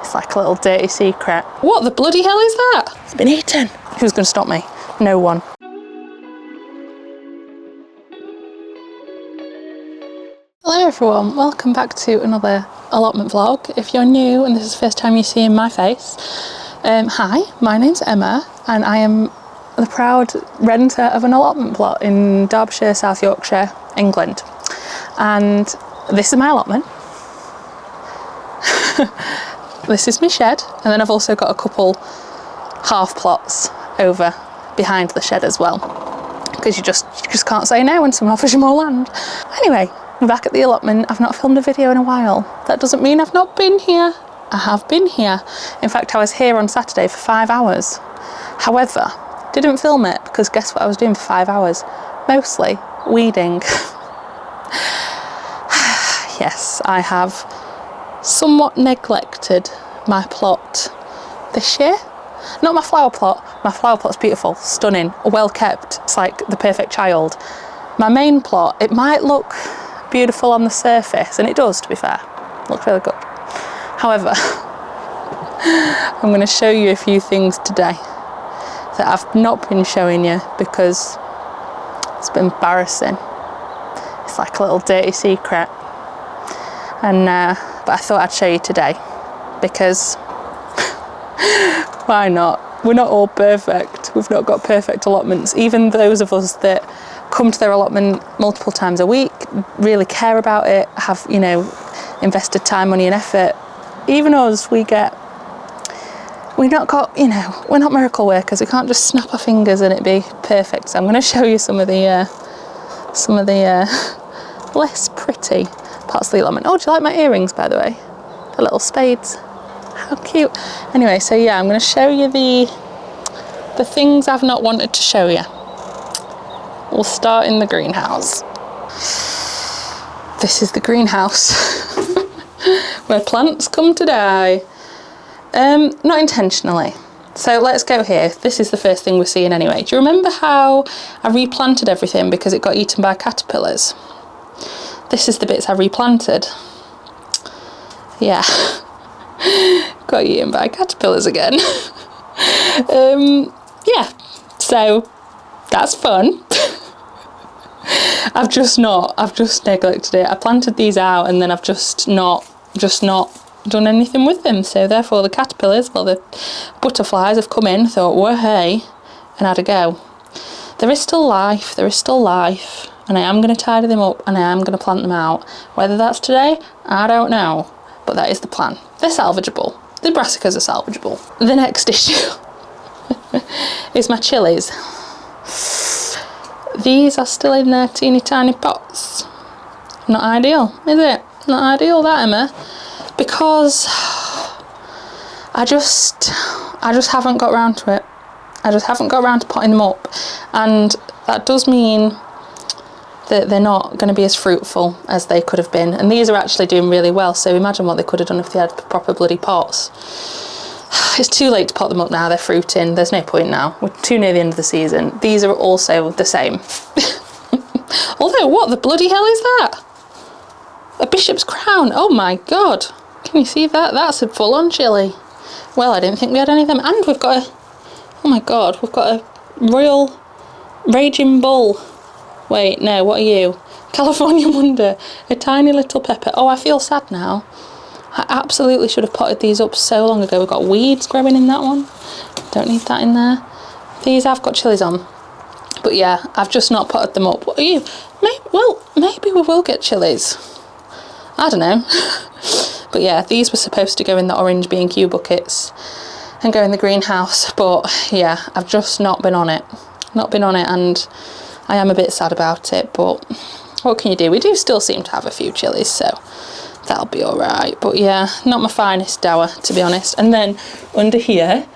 It's like a little dirty secret. What the bloody hell is that? It's been eaten. Who's going to stop me? No one. Hello everyone, welcome back to another allotment vlog. If you're new and this is the first time you're seeing my face, hi, my name's Emma and I am the proud renter of an allotment plot in Derbyshire, South Yorkshire, England. And this is my allotment. This is my shed, and then I've also got a couple half plots over behind the shed as well, because you just can't say no when someone offers you more land. Anyway, I'm back at the allotment. I've not filmed a video in a while. That doesn't mean I've not been here. I have been here. In fact, I was here on Saturday for 5 hours. However, didn't film it because guess what I was doing for 5 hours? Mostly weeding. Yes, I have somewhat neglected my plot this year. Not my flower plot. My flower plot's beautiful, stunning, well kept. It's like the perfect child. My main plot, it might look beautiful on the surface, and it does, to be fair. It looks really good. However, I'm going to show you a few things today that I've not been showing you because it's been embarrassing. It's like a little dirty secret. And but I thought I'd show you today because why not? We're not all perfect. We've not got perfect allotments. Even those of us that come to their allotment multiple times a week, really care about it, have, you know, invested time, money and effort. Even us, we're not got, you know, we're not miracle workers. We can't just snap our fingers and it be perfect. So I'm going to show you some of the less pretty parts of the allotment. Oh, do you like my earrings, by the way? The little spades. How cute. Anyway, so yeah, I'm going to show you the things I've not wanted to show you. We'll start in the greenhouse. This is the greenhouse where plants come to die. Not intentionally. So let's go here. This is the first thing we're seeing anyway. Do you remember how I replanted everything because it got eaten by caterpillars? This is the bits I replanted. Yeah. Got eaten by caterpillars again. Yeah, so that's fun. I've just neglected it. I planted these out and then I've just not done anything with them. So therefore the caterpillars, well, the butterflies have come in, thought, whoa, hey, and had a go. There is still life, and I am going to tidy them up and I am going to plant them out. Whether that's today, I don't know, but that is the plan. They're salvageable. The brassicas are salvageable. The next issue is my chilies. These are still in their teeny tiny pots. Not ideal, is it? Not ideal, that, Emma, because I just haven't got round to it. I just haven't got round to potting them up, and that does mean that they're not going to be as fruitful as they could have been. And these are actually doing really well, so imagine what they could have done if they had proper bloody pots. It's too late to pot them up now, they're fruiting, there's no point now. We're too near the end of the season. These are also the same. Although, what the bloody hell is that? A bishop's crown, oh my god. Can you see that? That's a full-on chilli. Well, I didn't think we had any of them. And we've got a, oh my god, we've got a royal raging bull. Wait, no, what are you? California Wonder, a tiny little pepper. Oh, I feel sad now. I absolutely should have potted these up so long ago. We've got weeds growing in that one. Don't need that in there. These I've got chilies on. But yeah, I've just not potted them up. What are you? Maybe we will get chilies. I don't know. But yeah, these were supposed to go in the orange B&Q buckets and go in the greenhouse. But yeah, I've just not been on it. And I am a bit sad about it, but what can you do? We do still seem to have a few chilies, so that'll be all right. But yeah, not my finest dower, to be honest. And then under here,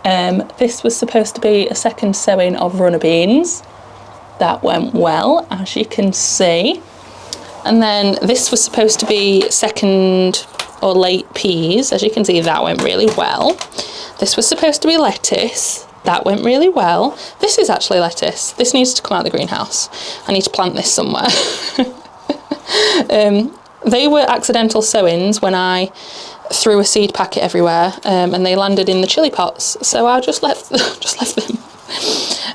this was supposed to be a second sowing of runner beans. That went well, as you can see. And then this was supposed to be second or late peas. As you can see, that went really well. This was supposed to be lettuce. That went really well. This is actually lettuce. This needs to come out of the greenhouse. I need to plant this somewhere. They were accidental sowings when I threw a seed packet everywhere, and they landed in the chili pots. So I just left them.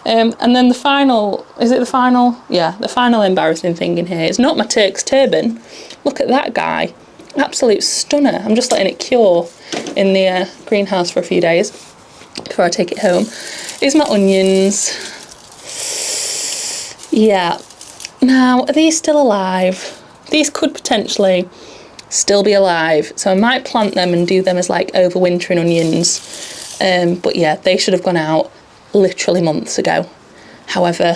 And then the final embarrassing thing in here is not my Turk's turban. Look at that guy. Absolute stunner. I'm just letting it cure in the greenhouse for a few days before I take it home. Is my onions. Yeah. Now, are these still alive? These could potentially still be alive. So I might plant them and do them as like overwintering onions. But yeah, they should have gone out literally months ago. However,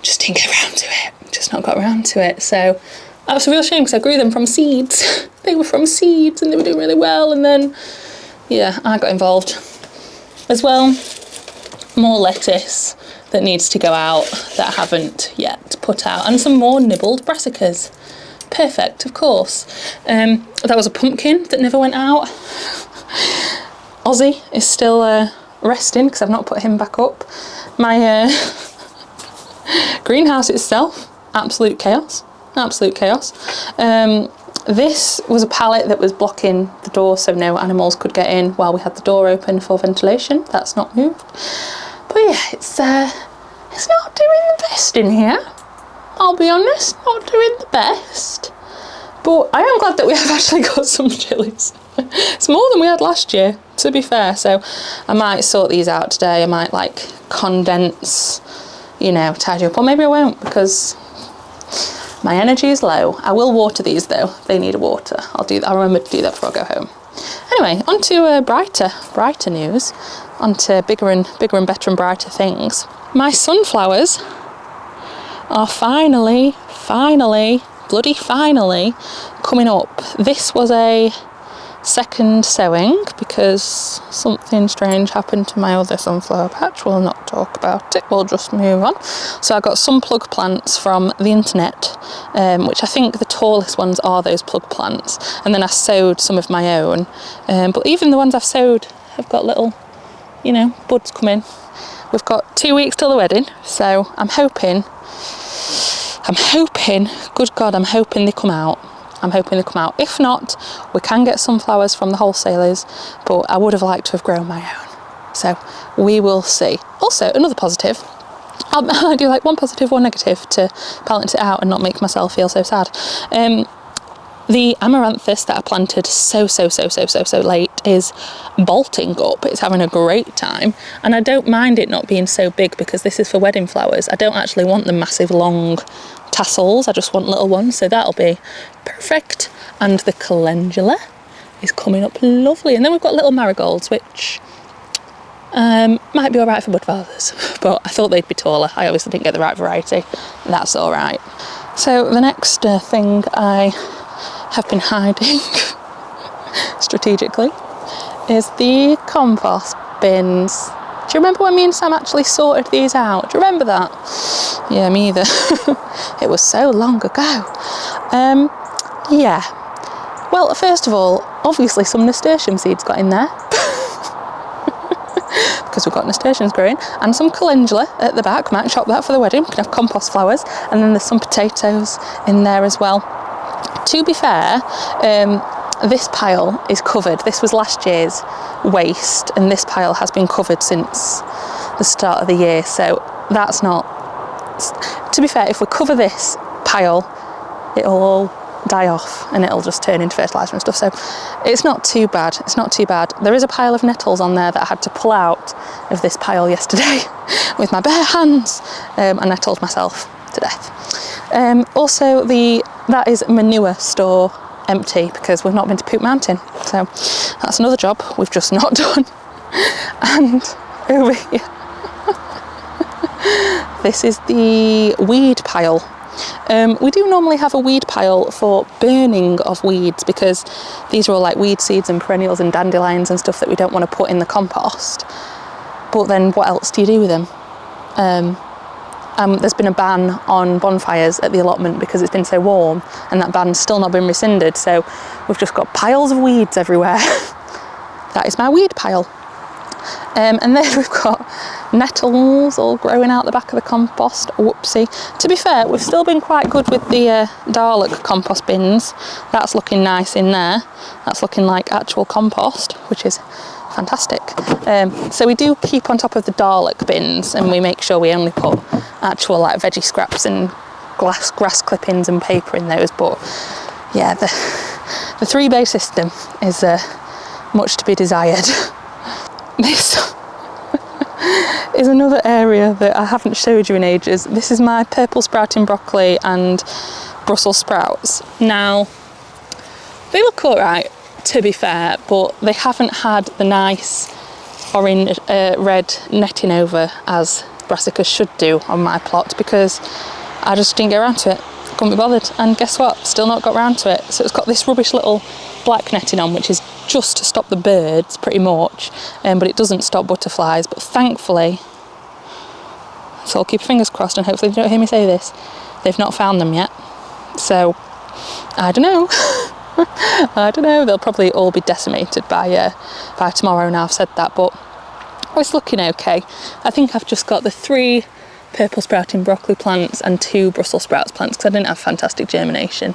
just didn't get around to it. Just not got around to it. So that was a real shame because I grew them from seeds. They were from seeds and they were doing really well. And then, yeah, I got involved as well. More lettuce that needs to go out that I haven't yet put out. And some more nibbled brassicas. Perfect, of course. That was a pumpkin that never went out. Ozzy is still resting because I've not put him back up. My greenhouse itself, absolute chaos. Absolute chaos. This was a pallet that was blocking the door so no animals could get in while we had the door open for ventilation. That's not moved. But yeah, it's not doing the best in here. I'll be honest, not doing the best. But I am glad that we have actually got some chilies. It's more than we had last year, to be fair. So I might sort these out today. I might like condense, you know, tidy up. Or maybe I won't because my energy is low. I will water these though. They need a water. I'll remember to do that before I go home. Anyway, on to brighter news. On to bigger and better and brighter things. My sunflowers are finally coming up. This was a second sowing because something strange happened to my other sunflower patch. We'll not talk about it, we'll just move on. So I got some plug plants from the internet, which I think the tallest ones are those plug plants, and then I sowed some of my own, but even the ones I've sowed have got little, you know, buds coming. We've got 2 weeks till the wedding, so I'm hoping, good God, I'm hoping they come out. If not, we can get sunflowers from the wholesalers, but I would have liked to have grown my own. So we will see. Also, another positive. I'll do like one positive, one negative to balance it out and not make myself feel so sad. The amaranthus that I planted so late is bolting up. It's having a great time, and I don't mind it not being so big because this is for wedding flowers. I don't actually want the massive long tassels, I just want little ones, so that'll be perfect. And the calendula is coming up lovely, and then we've got little marigolds which might be alright for bud fathers, but I thought they'd be taller. I obviously didn't get the right variety. That's alright. So the next thing I have been hiding strategically is the compost bins. Do you remember when me and Sam actually sorted these out? Do you remember that? Yeah, me either. It was so long ago. Yeah. Well, first of all, obviously some nasturtium seeds got in there. Because we've got nasturtiums growing. And some calendula at the back. Might chop that for the wedding. We can have compost flowers. And then there's some potatoes in there as well. To be fair, this pile is covered. This was last year's waste, and this pile has been covered since the start of the year, so that's not... To be fair, if we cover this pile, it'll all die off and it'll just turn into fertiliser and stuff, so it's not too bad. There is a pile of nettles on there that I had to pull out of this pile yesterday with my bare hands, and I told myself to death. Also, that is manure store empty because we've not been to Poop Mountain, so that's another job we've just not done. And over here, this is the weed pile. We do normally have a weed pile for burning of weeds because these are all like weed seeds and perennials and dandelions and stuff that we don't want to put in the compost. But then what else do you do with them? There's been a ban on bonfires at the allotment because it's been so warm, and that ban's still not been rescinded, so we've just got piles of weeds everywhere. That is my weed pile. And then we've got nettles all growing out the back of the compost. Whoopsie. To be fair, we've still been quite good with the Dahlia compost bins. That's looking nice in there. That's looking like actual compost, which is fantastic. So we do keep on top of the Dahlia bins, and we make sure we only put actual like veggie scraps and grass clippings and paper in those. But yeah, the 3-bay system is much to be desired. This is another area that I haven't showed you in ages. This is my purple sprouting broccoli and Brussels sprouts. Now, they look alright, to be fair, but they haven't had the nice orange, red netting over as Brassicas should do on my plot, because I just didn't get around to it. Couldn't be bothered. And guess what? Still not got around to it. So it's got this rubbish little black netting on, which is just to stop the birds, pretty much, but it doesn't stop butterflies. But thankfully, so I'll keep fingers crossed, and hopefully they don't hear me say this, they've not found them yet. So I don't know. I don't know. They'll probably all be decimated by tomorrow. Now I've said that, but it's looking okay. I think I've just got the 3 purple sprouting broccoli plants and 2 Brussels sprouts plants, because I didn't have fantastic germination.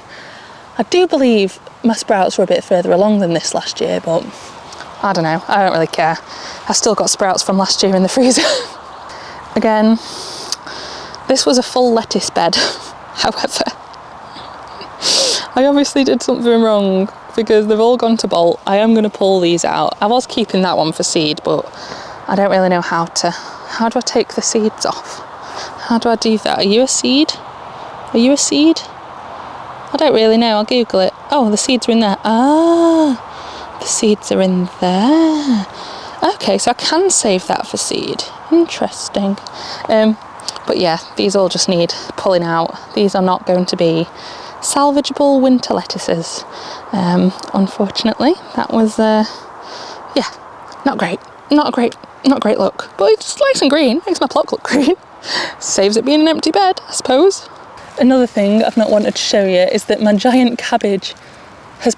I do believe my sprouts were a bit further along than this last year, but I don't know. I don't really care. I've still got sprouts from last year in the freezer. Again, this was a full lettuce bed. However, I obviously did something wrong because they've all gone to bolt. I am going to pull these out. I was keeping that one for seed, but I don't really know how to. How do I take the seeds off? How do I do that? Are you a seed? Are you a seed? I don't really know. I'll Google it. Oh, the seeds are in there. Ah, the seeds are in there. Okay, so I can save that for seed. Interesting. But yeah, these all just need pulling out. These are not going to be salvageable winter lettuces. Unfortunately, that was yeah, not great. Not a great look. But it's nice and green. Makes my plot look green. Saves it being an empty bed, I suppose. Another thing I've not wanted to show you is that my giant cabbage has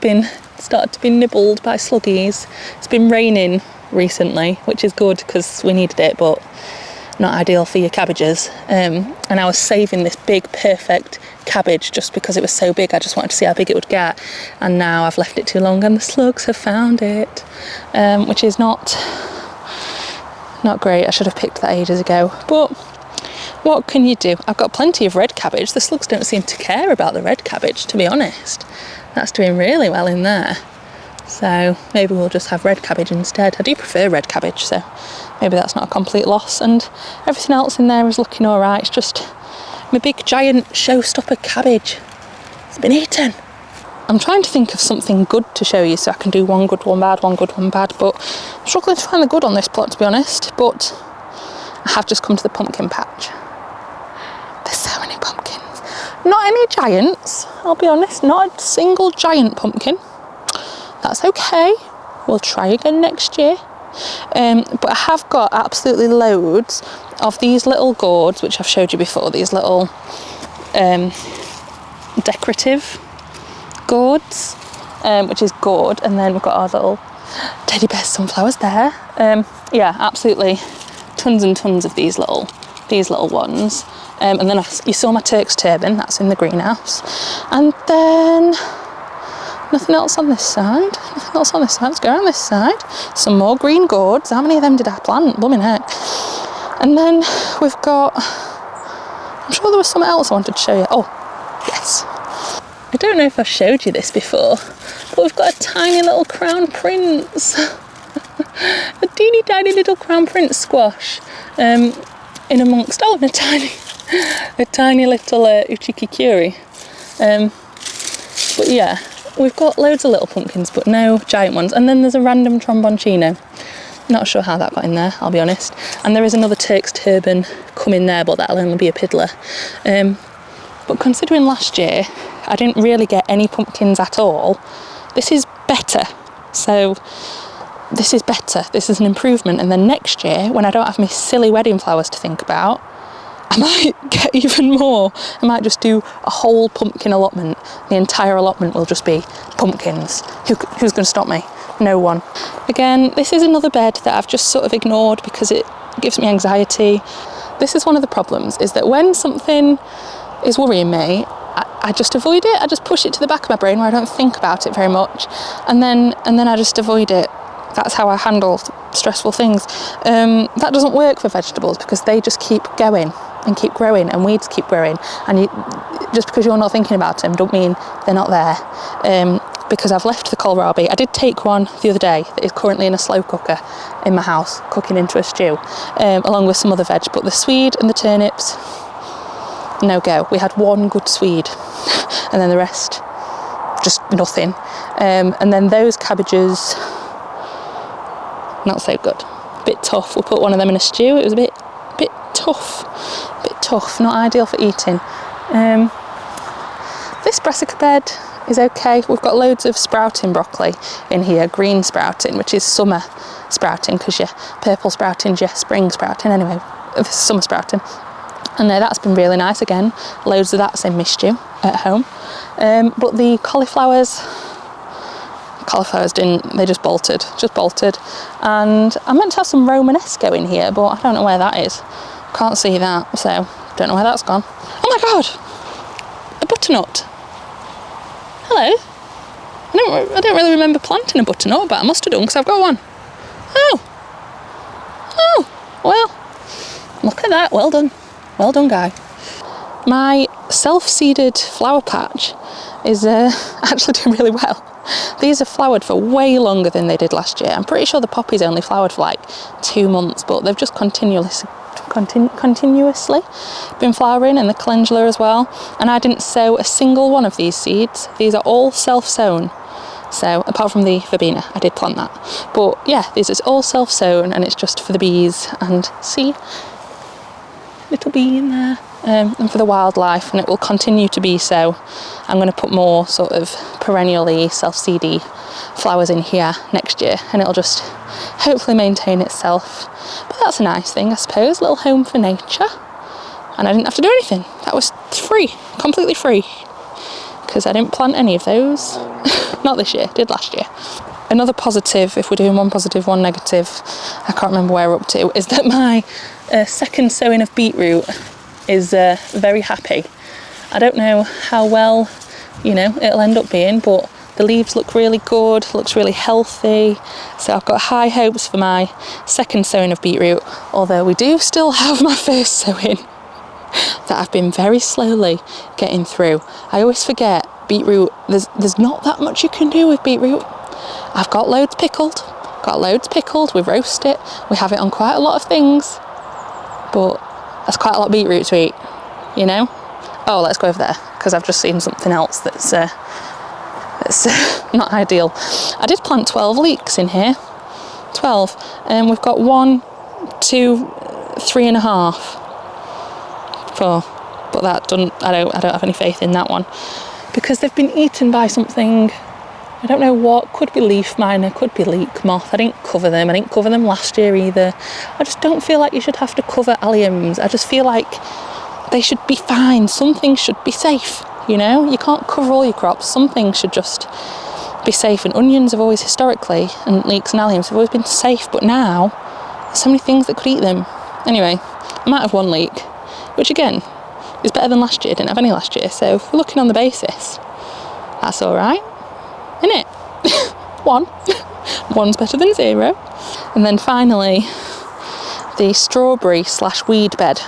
started to be nibbled by sluggies. It's been raining recently, which is good because we needed it, but not ideal for your cabbages. And I was saving this big, perfect cabbage just because it was so big. I just wanted to see how big it would get. And now I've left it too long and the slugs have found it, which is not great. I should have picked that ages ago. But what can you do? I've got plenty of red cabbage. The slugs don't seem to care about the red cabbage, to be honest. That's doing really well in there. So maybe we'll just have red cabbage instead. I do prefer red cabbage, so maybe that's not a complete loss. And everything else in there is looking all right. It's just my big giant showstopper cabbage. It's been eaten. I'm trying to think of something good to show you so I can do one good, one bad, one good, one bad, but I'm struggling to find the good on this plot, to be honest. But I have just come to the pumpkin patch. There's so many pumpkins. Not any giants, I'll be honest. Not a single giant pumpkin. That's okay. We'll try again next year. But I have got absolutely loads of these little gourds, which I've showed you before. These little decorative gourds, which is gourd. And then we've got our little teddy bear sunflowers there. Yeah, absolutely tons and tons of these little ones. And then you saw my Turk's turban, that's in the greenhouse. And then nothing else on this side. Nothing else on this side. Let's go around this side. Some more green gourds. How many of them did I plant? Blooming heck. And then we've got, I'm sure there was something else I wanted to show you. Oh, yes. I don't know if I've showed you this before, but we've got a tiny little crown prince. A teeny tiny little crown prince squash. In amongst, a tiny little uchikikuri. But yeah, we've got loads of little pumpkins, but no giant ones. And then there's a random tromboncino. Not sure how that got in there, I'll be honest. And there is another Turk's turban coming there, but that'll only be a piddler. But considering last year, I didn't really get any pumpkins at all. This is better. So this is better. This is an improvement. And then next year, when I don't have my silly wedding flowers to think about, I might get even more. I might just do a whole pumpkin allotment. The entire allotment will just be pumpkins. Who's going to stop me? No one. Again, this is another bed that I've just sort of ignored because it gives me anxiety. This is one of the problems, is that when something is worrying me, I just avoid it. I just push it to the back of my brain where I don't think about it very much, and then I just avoid it. That's how I handle stressful things. That doesn't work for vegetables, because they just keep going and keep growing, and weeds keep growing, and just because you're not thinking about them don't mean they're not there. Because I've left the kohlrabi. I did take one the other day that is currently in a slow cooker in my house, cooking into a stew, along with some other veg, but the swede and the turnips, no go. We had one good swede and then the rest just nothing. And then those cabbages, not so good, a bit tough. We put one of them in a stew. It was a bit tough, not ideal for eating. This brassica bed is okay. We've got loads of sprouting broccoli in here, green sprouting, which is summer sprouting, because your purple sprouting's your spring sprouting. Anyway, this is summer sprouting. And that's been really nice again. Loads of that's in my stew at home. But the cauliflowers didn't, they just bolted. And I meant to have some Romanesco in here, but I don't know where that is. Can't see that, so don't know where that's gone. Oh my God, a butternut. Hello. I don't really remember planting a butternut, but I must have done, because I've got one. Oh, well, look at that. Well done, guy. My self-seeded flower patch is actually doing really well. These have flowered for way longer than they did last year. I'm pretty sure the poppies only flowered for like 2 months, but they've just continuously been flowering, and the calendula as well. And I didn't sow a single one of these seeds. These are all self-sown. So apart from the verbena, I did plant that. But yeah, this is all self-sown, and it's just for the bees, and see, little bee in there, and for the wildlife, and it will continue to be so. I'm going to put more sort of perennially self-seedy flowers in here next year, and it'll just hopefully maintain itself. But that's a nice thing, I suppose, little home for nature. And I didn't have to do anything. That was free, completely free, because I didn't plant any of those. Not this year, did last year. Another positive, if we're doing one positive, one negative, I can't remember where we're up to, is that my second sowing of beetroot is very happy. I don't know how well, it'll end up being, but the leaves look really good, looks really healthy. So I've got high hopes for my second sowing of beetroot, although we do still have my first sowing that I've been very slowly getting through. I always forget beetroot, there's not that much you can do with beetroot. I've got loads pickled, we roast it, we have it on quite a lot of things, but that's quite a lot of beetroot to eat, Oh, let's go over there, because I've just seen something else that's not ideal. I did plant 12 leeks in here, 12, and we've got 1, 2, 3.5, 4, but that doesn't, I don't have any faith in that one, because they've been eaten by something, I don't know what, could be leaf miner, could be leek moth. I didn't cover them last year either. I just don't feel like you should have to cover alliums. I just feel like they should be fine. Some things should be safe, you can't cover all your crops. Some things should just be safe, and onions have always historically, and leeks and alliums have always been safe, but now there's so many things that could eat them. Anyway, I might have 1 leek, which again is better than last year. Didn't have any last year, so if we're looking on the basis, that's all right, isn't it? 1. 1's better than 0. And then finally, the strawberry/weed bed.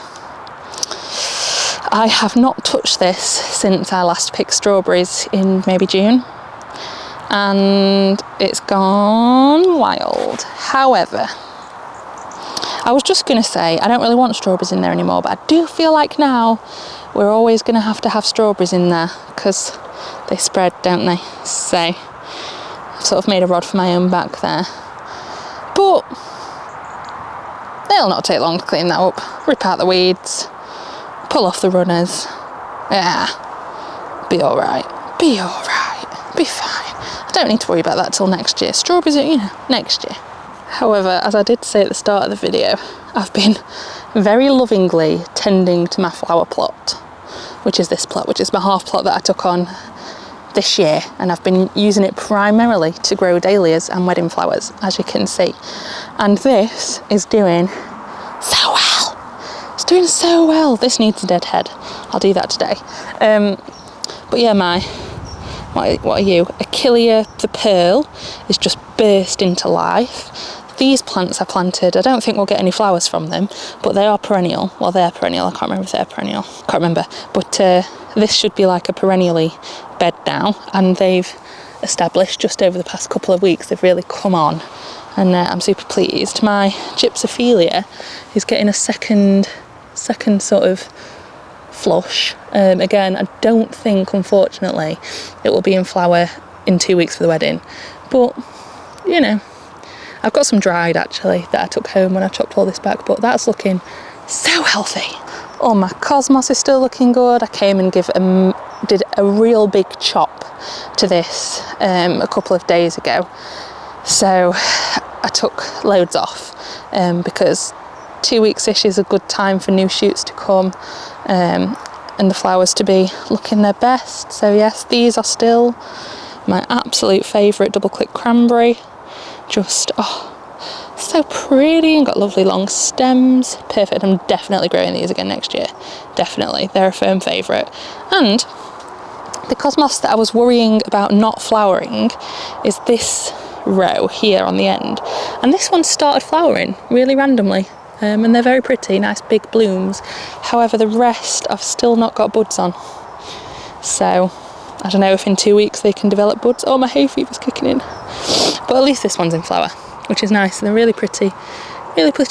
I have not touched this since I last picked strawberries in maybe June, and it's gone wild. However, I was just going to say, I don't really want strawberries in there anymore, but I do feel like now we're always going to have strawberries in there, because they spread, don't they? So I've sort of made a rod for my own back there. But it'll not take long to clean that up. Rip out the weeds, pull off the runners. Yeah, be alright. Be fine. I don't need to worry about that till next year. Strawberries are, next year. However, as I did say at the start of the video, I've been very lovingly tending to my flower plot, which is this plot, which is my half plot that I took on this year, and I've been using it primarily to grow dahlias and wedding flowers, as you can see. And this is doing so well. It's doing so well. This needs a dead head. I'll do that today. But yeah, what are you? Achillea the Pearl is just burst into life. These plants I planted, I don't think we'll get any flowers from them, but they are perennial. Well, they're perennial. I can't remember if they're perennial. Can't remember. But this should be like a perennially bed now, and they've established just over the past couple of weeks. They've really come on, and I'm super pleased. My Gypsophilia is getting a second sort of flush. Again, I don't think, unfortunately, it will be in flower in 2 weeks for the wedding, but you know, I've got some dried actually that I took home when I chopped all this back, but that's looking so healthy. Oh, my cosmos is still looking good. I came and did a real big chop to this a couple of days ago, so I took loads off because 2 weeks-ish is a good time for new shoots to come and the flowers to be looking their best. So yes, these are still my absolute favourite double click cranberry. Just so pretty, and got lovely long stems. Perfect. I'm definitely growing these again next year. Definitely, they're a firm favourite. And the cosmos that I was worrying about not flowering is this row here on the end, and this one started flowering really randomly, and they're very pretty, nice big blooms. However, the rest I've still not got buds on, so I don't know if in 2 weeks they can develop buds. Oh, my hay fever's kicking in. But at least this one's in flower, which is nice, and they're really pretty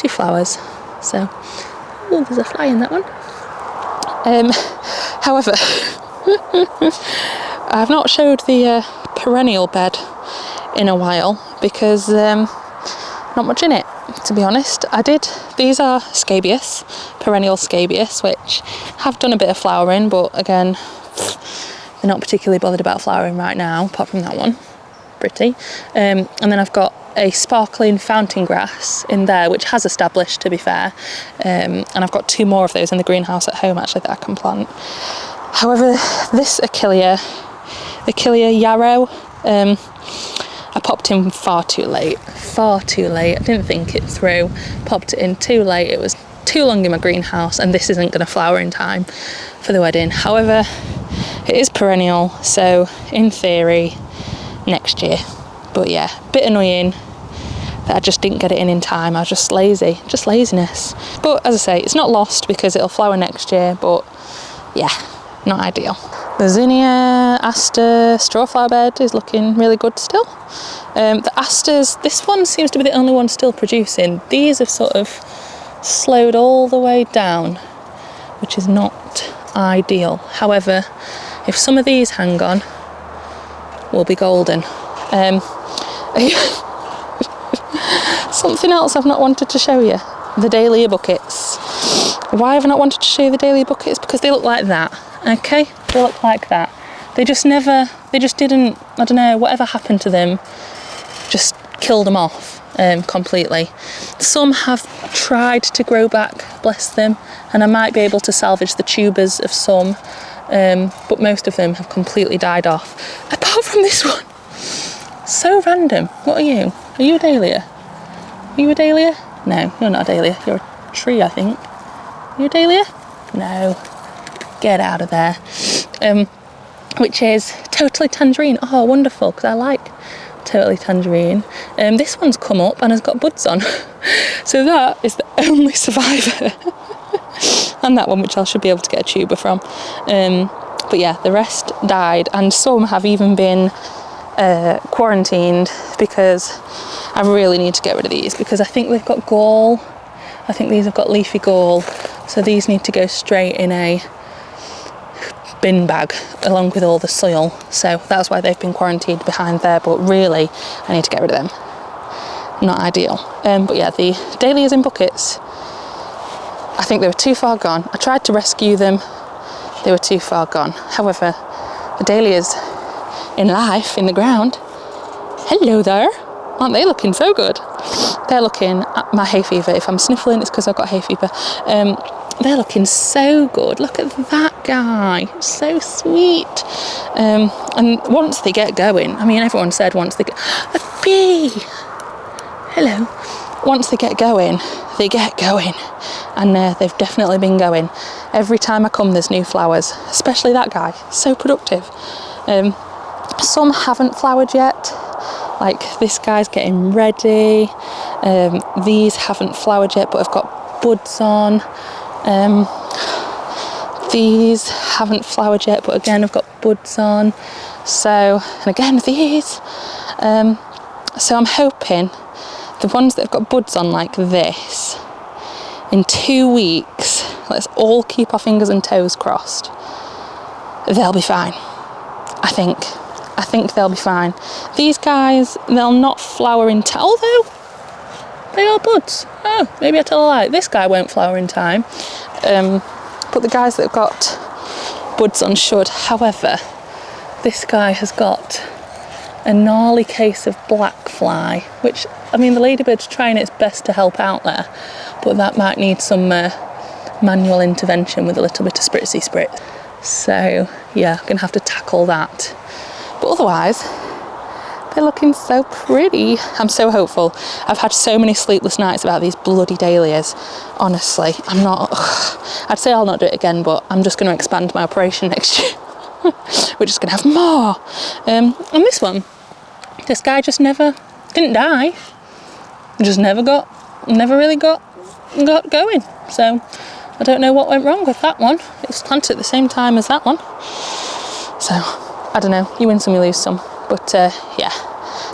flowers. So, oh, there's a fly in that one. However, I've not showed the perennial bed in a while because not much in it, to be honest. These are scabious, perennial scabious, which have done a bit of flowering, but again, they're not particularly bothered about flowering right now, apart from that one. Pretty. And then I've got a sparkling fountain grass in there, which has established, to be fair. And I've got 2 more of those in the greenhouse at home, actually, that I can plant. However, this Achillea yarrow, I popped in far too late. I didn't think it through. Popped it in too late. It was too long in my greenhouse, and this isn't going to flower in time for the wedding. However, it is perennial, so in theory, next year. But yeah, bit annoying that I just didn't get it in time. I was just lazy, just laziness. But as I say, it's not lost because it'll flower next year, but yeah, not ideal. The zinnia, aster, straw flower bed is looking really good still. The asters, this one seems to be the only one still producing. These have sort of slowed all the way down, which is not ideal. However, if some of these hang on, we'll be golden. Something else I've not wanted to show you, the Dahlia buckets. Why have I not wanted to show you the Dahlia buckets? Because they look like that, okay? They look like that. They just didn't, I don't know, whatever happened to them just killed them off completely. Some have tried to grow back, bless them, and I might be able to salvage the tubers of some, but most of them have completely died off, apart from this one. So random. What are you? Are you a Dahlia? Are you a Dahlia? No, you're not a Dahlia. You're a tree, I think. Are you a Dahlia? No. Get out of there. Which is Totally Tangerine. Oh, wonderful, because I like Totally Tangerine. This one's come up and has got buds on. So that is the only survivor. And that one, which I should be able to get a tuber from. But yeah, the rest died, and some have even been quarantined because I really need to get rid of these because I think they've got gall. I think these have got leafy gall, so these need to go straight in a bin bag along with all the soil. So that's why they've been quarantined behind there, but really I need to get rid of them. Not ideal. But yeah, the Dahlias in buckets, I think they were too far gone. I tried to rescue them, they were too far gone. However, the Dahlias in life, in the ground, hello there, aren't they looking so good? They're looking at my hay fever. If I'm sniffling, it's because I've got hay fever. They're looking so good. Look at that guy, so sweet. And once they get going, I mean, everyone said once they get, a bee, hello. once they get going, they get going. And they've definitely been going. Every time I come, there's new flowers, especially that guy, so productive. Some haven't flowered yet, like this guy's getting ready. These haven't flowered yet, but I've got buds on. These haven't flowered yet, but again, I've got buds on. So, and again, these. So I'm hoping the ones that have got buds on like this, in 2 weeks, let's all keep our fingers and toes crossed, they'll be fine. I think they'll be fine. These guys, they'll not flower in time, although they are buds. Oh, maybe I tell a lie. This guy won't flower in time. But the guys that have got buds on should. However, this guy has got a gnarly case of black fly, which, I mean, the ladybird's trying its best to help out there, but that might need some manual intervention with a little bit of spritzy spritz. So yeah, I'm gonna have to tackle that. But otherwise, they're looking so pretty. I'm so hopeful. I've had so many sleepless nights about these bloody dahlias. Honestly, I'd say I'll not do it again, but I'm just going to expand my operation next year. We're just going to have more. And this guy just didn't die. Just never really got going. So I don't know what went wrong with that one. It was planted at the same time as that one. So I don't know, you win some, you lose some. But yeah,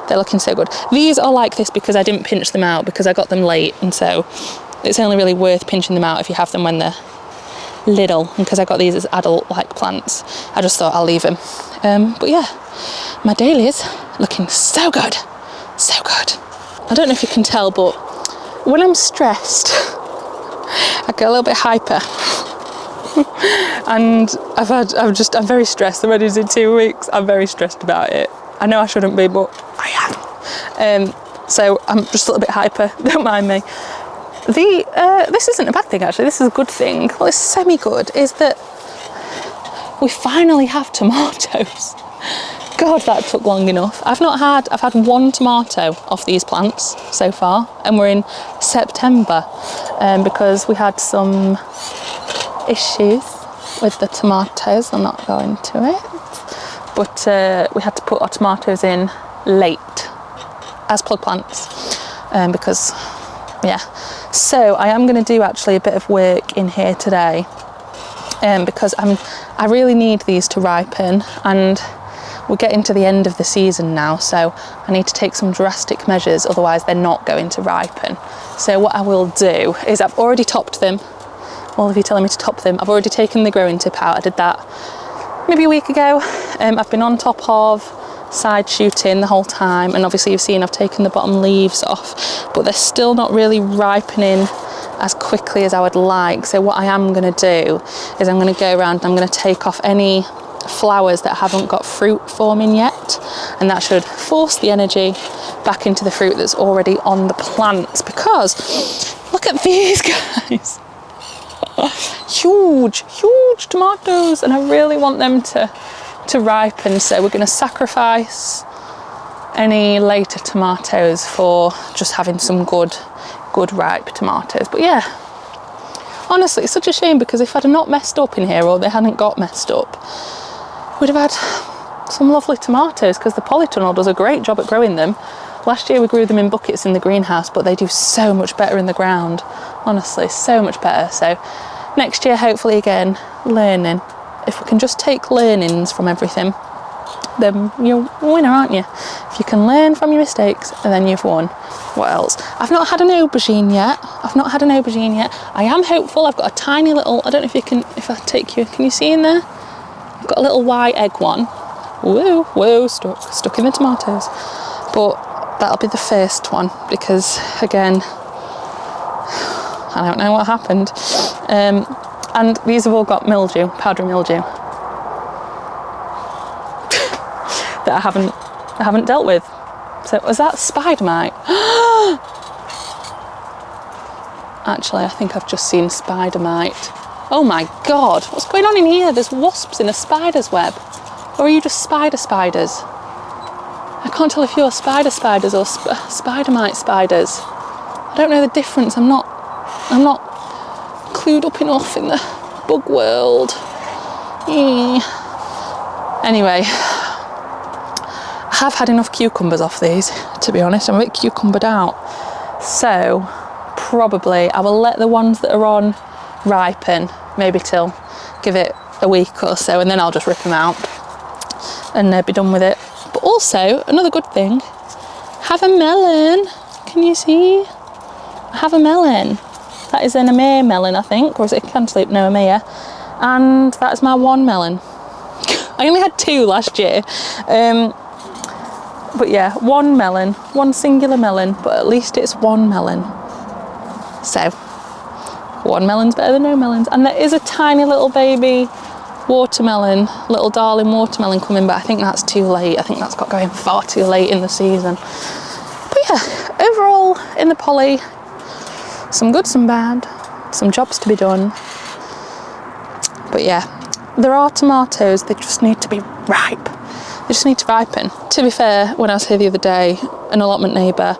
they're looking so good. These are like this because I didn't pinch them out because I got them late, and so it's only really worth pinching them out if you have them when they're little. And because I got these as adult-like plants, I just thought I'll leave them. But yeah, my dahlias looking so good, so good. I don't know if you can tell, but when I'm stressed, I get a little bit hyper. And I'm very stressed. The wedding's in 2 weeks. I'm very stressed about it. I know I shouldn't be, but I am. So I'm just a little bit hyper. Don't mind me. This isn't a bad thing, actually. This is a good thing. Well, it's semi-good. Is that we finally have tomatoes. God, that took long enough. I've had one tomato off these plants so far, and we're in September, because we had some issues with the tomatoes. I'm not going to it, but we had to put our tomatoes in late as plug plants, because yeah. So I am going to do actually a bit of work in here today, because I really need these to ripen, and we're getting to the end of the season now, so I need to take some drastic measures, otherwise they're not going to ripen. So what I will do is, I've already topped them. All of you telling me to top them. I've already taken the growing tip out. I did that maybe a week ago. I've been on top of side shooting the whole time, and obviously you've seen I've taken the bottom leaves off, but they're still not really ripening as quickly as I would like. So what I am going to do is I'm going to go around and I'm going to take off any flowers that haven't got fruit forming yet, and that should force the energy back into the fruit that's already on the plants. Because look at these guys. Huge tomatoes, and I really want them to ripen, so we're going to sacrifice any later tomatoes for just having some good ripe tomatoes. But yeah, honestly, it's such a shame, because if I'd not messed up in here, or they hadn't got messed up, we'd have had some lovely tomatoes, because the Polytunnel does a great job at growing them. Last year we grew them in buckets in the greenhouse, but they do so much better in the ground. Honestly, so much better. So next year, hopefully, again, learning. If we can just take learnings from everything, then you're a winner, aren't you? If you can learn from your mistakes, then you've won. What else? I've not had an aubergine yet. I am hopeful. I've got a tiny little, I don't know if you can, if I take you, can you see in there? I've got a little white egg one. Whoa, stuck in the tomatoes. But that'll be the first one, because again, I don't know what happened. And these have all got mildew, powdery mildew, that I haven't dealt with. So was that spider mite? Actually, I think I've just seen spider mite. Oh my God, what's going on in here? There's wasps in a spider's web. Or are you just spiders? I can't tell if you're spider spiders or spider mite spiders. I don't know the difference. I'm not clued up enough in the bug world. Anyway, I have had enough cucumbers off these, to be honest. I'm a bit cucumbered out. So probably I will let the ones that are on ripen, maybe till give it a week or so, and then I'll just rip them out and be done with it. But also, another good thing, have a melon. Can you see? I have a melon. That is an Amir melon, I think, or is it a Cantaloupe? No, Amir. And that's my one melon. I only had 2 last year. But yeah, one melon, one singular melon, but at least it's one melon. So, one melon's better than no melons. And there is a tiny little baby watermelon, little darling watermelon coming, but I think that's too late. I think that's got going far too late in the season. But yeah, overall in the poly, some good, some bad, some jobs to be done. But yeah, there are tomatoes, they just need to be ripe. They just need to ripen. To be fair, when I was here the other day, an allotment neighbour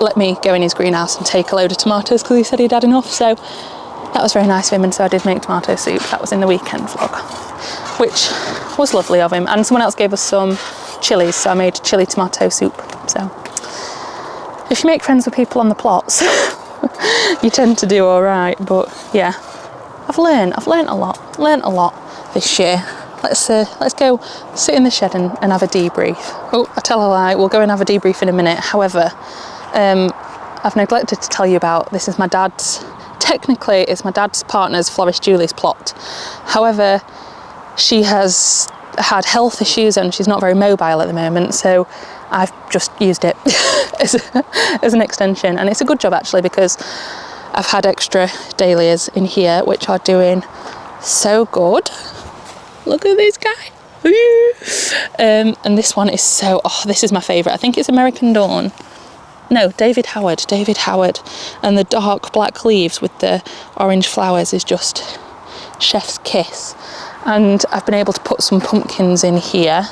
let me go in his greenhouse and take a load of tomatoes because he said he'd had enough, so that was very nice of him, and so I did make tomato soup. That was in the weekend vlog, which was lovely of him. And someone else gave us some chilies, so I made chilli tomato soup. So if you make friends with people on the plots, you tend to do all right. But yeah, I've learned a lot this year. Let's go sit in the shed and have a debrief. Oh, I tell a lie, we'll go and have a debrief in a minute. However, I've neglected to tell you about, this is my dad's, technically it's my dad's partner's, Florist Julie's plot. However, she has had health issues and she's not very mobile at the moment, so I've just used it as an extension, and it's a good job actually, because I've had extra dahlias in here which are doing so good. Look at this guy. And this one is so, this is my favourite. I think it's American Dawn. No, David Howard. And the dark black leaves with the orange flowers is just chef's kiss. And I've been able to put some pumpkins in here,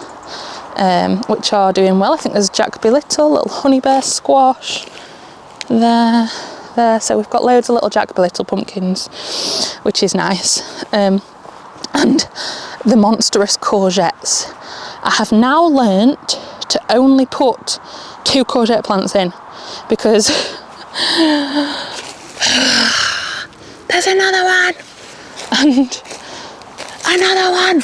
which are doing well. I think there's Jacoby Little, little honey bear squash, there. So we've got loads of little Jacoby Little pumpkins, which is nice. And the monstrous courgettes. I have now learnt to only put 2 courgette plants in, because there's another one and another one,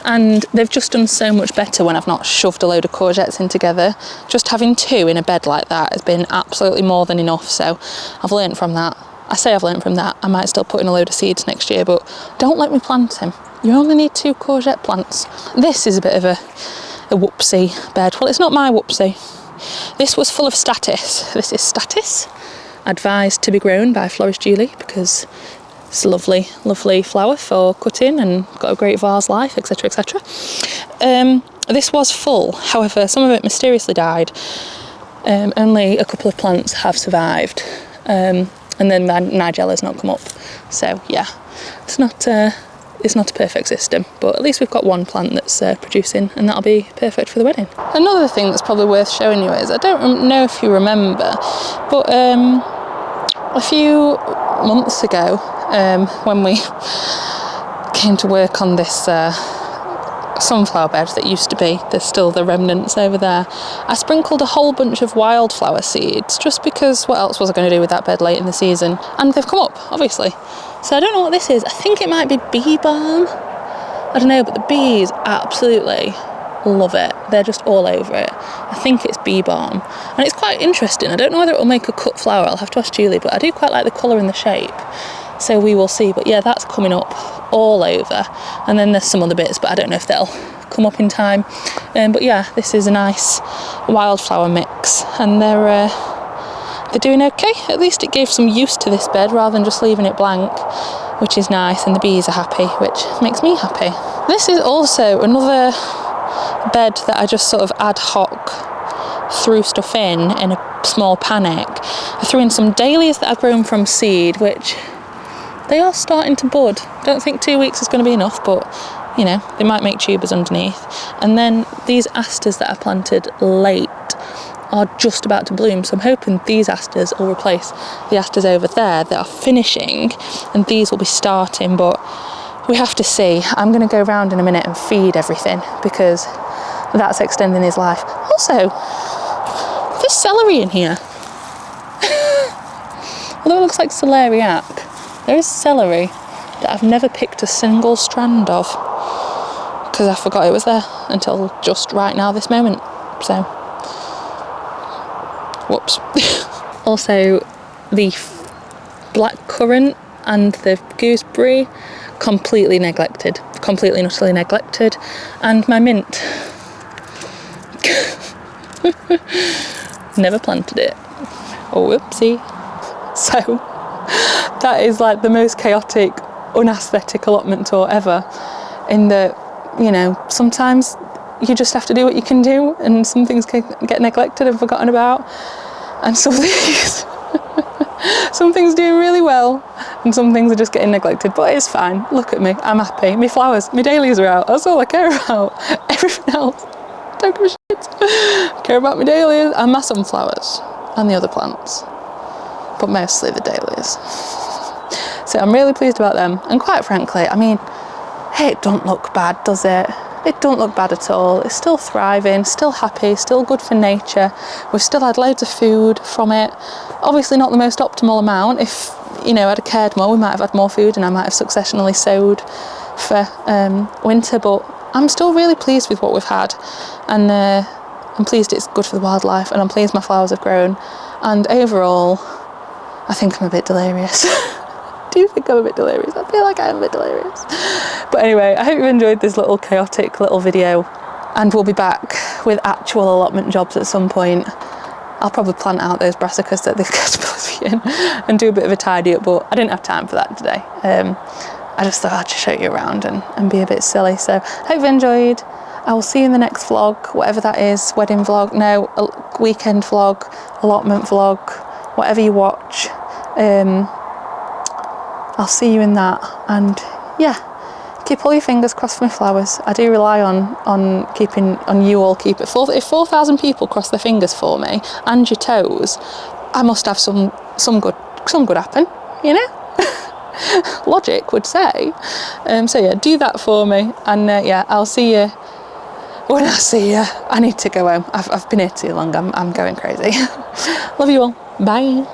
and they've just done so much better when I've not shoved a load of courgettes in together. Just having 2 in a bed like that has been absolutely more than enough, so I've learnt from that. I say I've learnt from that. I might still put in a load of seeds next year, but don't let me plant him. You only need 2 courgette plants. This is a bit of a whoopsie bed. Well, it's not my whoopsie. This was full of statice. This is statice, advised to be grown by Florist Julie, because it's a lovely, lovely flower for cutting and got a great vase life, etc, etc. This was full, however, some of it mysteriously died. Only a couple of plants have survived. And then Nigella's not come up. So yeah, it's not a perfect system, but at least we've got one plant that's producing, and that'll be perfect for the wedding. Another thing that's probably worth showing you is, I don't know if you remember, but a few months ago, when we came to work on this sunflower bed that used to be, there's still the remnants over there, I sprinkled a whole bunch of wildflower seeds, just because what else was I going to do with that bed late in the season? And they've come up, obviously. So I don't know what this is. I think it might be bee balm. I don't know, but the bees absolutely love it. They're just all over it. I think it's bee balm. And it's quite interesting. I don't know whether it will make a cut flower. I'll have to ask Julie, but I do quite like the colour and the shape. So we will see. But yeah, that's coming up all over. And then there's some other bits, but I don't know if they'll come up in time. But yeah, this is a nice wildflower mix. And they're doing okay. At least it gave some use to this bed rather than just leaving it blank, which is nice, and the bees are happy, which makes me happy. This is also another bed that I just sort of ad hoc threw stuff in a small panic. I threw in some dahlias that I've grown from seed, which they are starting to bud. Don't think 2 weeks is going to be enough, but you know, they might make tubers underneath. And then these asters that I planted late are just about to bloom, so I'm hoping these asters will replace the asters over there that are finishing, and these will be starting, but we have to see. I'm going to go round in a minute and feed everything because that's extending his life. Also, there's celery in here. Although it looks like celeriac, there is celery that I've never picked a single strand of because I forgot it was there until just right now, this moment. So, whoops. Also, the blackcurrant and the gooseberry, completely neglected, completely and utterly neglected. And my mint, never planted it. Oh, whoopsie. So that is like the most chaotic, unaesthetic allotment tour ever, in that, you know, sometimes you just have to do what you can do, and some things can get neglected and forgotten about, and some things some things do really well, and some things are just getting neglected, but it's fine. Look at me, I'm happy. My flowers, my dahlias are out, that's all I care about. Everything else, don't give a shit. I care about my dahlias and my sunflowers and the other plants, but mostly the dahlias. So I'm really pleased about them, and quite frankly, I mean, hey, it don't look bad, does it? It don't look bad at all. It's still thriving, still happy, still good for nature. We've still had loads of food from it. Obviously not the most optimal amount. If, you know, I'd have cared more, we might have had more food and I might have successionally sowed for winter, but I'm still really pleased with what we've had, and I'm pleased it's good for the wildlife, and I'm pleased my flowers have grown, and overall I think I'm a bit delirious. Do you think I'm a bit delirious? I feel like I am a bit delirious. But anyway, I hope you've enjoyed this little chaotic little video, and we'll be back with actual allotment jobs at some point. I'll probably plant out those brassicas that they've caterpillars in and do a bit of a tidy up, but I didn't have time for that today. I just thought I'd just show you around and be a bit silly. So hope you enjoyed. I will see you in the next vlog, whatever that is, wedding vlog, no, a weekend vlog, allotment vlog, whatever you watch. I'll see you in that, and yeah, keep all your fingers crossed for my flowers. I do rely on you all keep it. If 4,000 people cross their fingers for me and your toes, I must have some good happen, you know. Logic would say. So yeah, do that for me, and yeah, I'll see you when I see you. I need to go home. I've been here too long. I'm going crazy. Love you all. Bye.